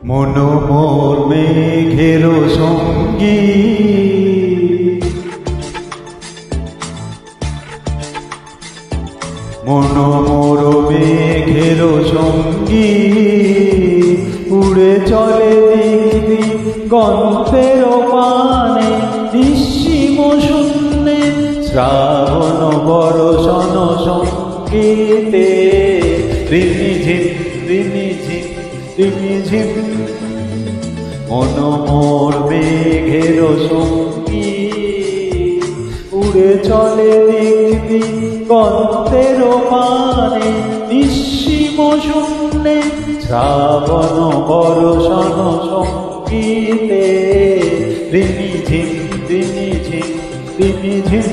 মন মোর মেঘের সঙ্গী, মন মোর মেঘের সঙ্গী, উড়ে চলে দিদি গন্তের পানে, নিঃসীম শূন্যে শ্রাবণ বর্ষণ সঙ্গীতে, রিমিঝিম রিমিঝিম রিমিঝিম। মন মোর মেঘের সঙ্গী, উড়ে চলে দিদি গন্তের পানে, নিঃসীম শূন্যে শ্রাবণ বর্ষণ সঙ্গীতে, রিমিঝিম রিমিঝিম রিমিঝিম।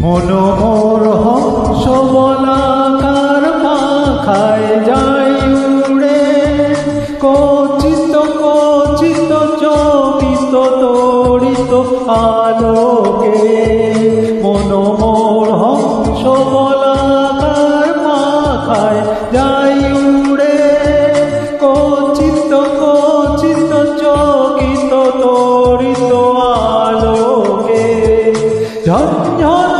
মন মোর হংস বলাকার পাখায় যায় উড়ে, কচিত কচিত চকিত তড়িত আলোকে। মন মোর হংস বলাকার পাখায় যায় উড়ে, কচিত কচিত চকিত তড়িত আলোকে। ঝঞ্ঝন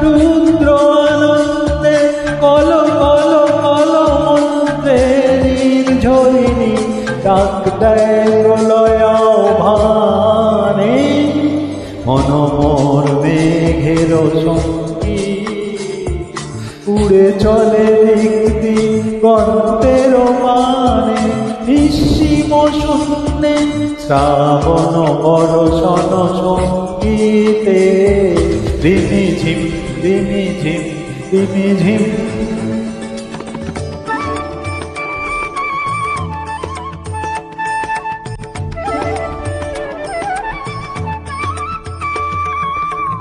রুদ্র আনন্দে কল কল কল মন্ত্রে নির্ঝরিণী ডাক দেয় প্রলয় ভানে। মন মোর মেঘের সঙ্গী, উড়ে চলে দিদি গন্তের পানে, নিঃসীম শূন্যে শ্রাবণ বর্ষণ সঙ্গীতে, রিমিঝিম রিমিঝিম রিমিঝিম।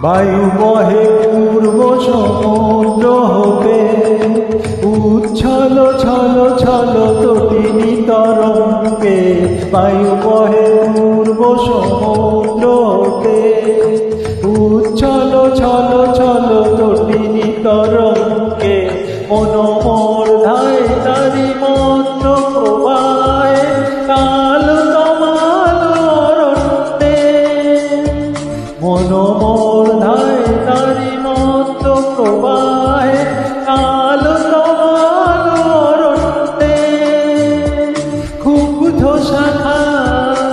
বায়ু বহে পূর্ব সমুদ্র হতে, উচ্ছল ছল ছল তটিনী তরঙ্গে। বায়ু বহে পূর্ব সমুদ্র হতে, উচ্ছল ছল ছল তটিনী তরঙ্গে। মন মোর ধায় তারি মন্ত্র প্রবাহে, কাল তমাল অরণ্যে। মন মোর ধায় তারি মন্ত্র প্রবাহে, কাল তমাল অরণ্যে। ক্ষুব্ধ শাখার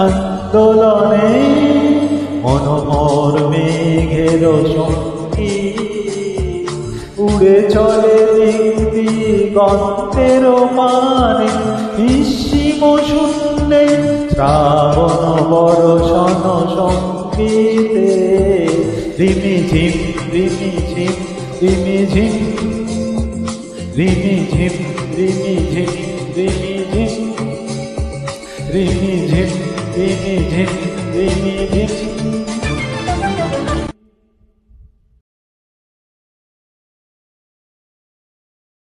আন্দোলনে, মন মোর মেঘের সঙ্গী, উড়ে চলে দিদি গন্তের পানে, নিঃসীম শূন্যে শ্রাবণ বর্ষণ সঙ্গীতে, রিমিঝিম রিমিঝিম রিমিঝিম রিমিঝিম রিমিঝিম রিমিঝিম রিমিঝিম রিমিঝিম রিমিঝিম।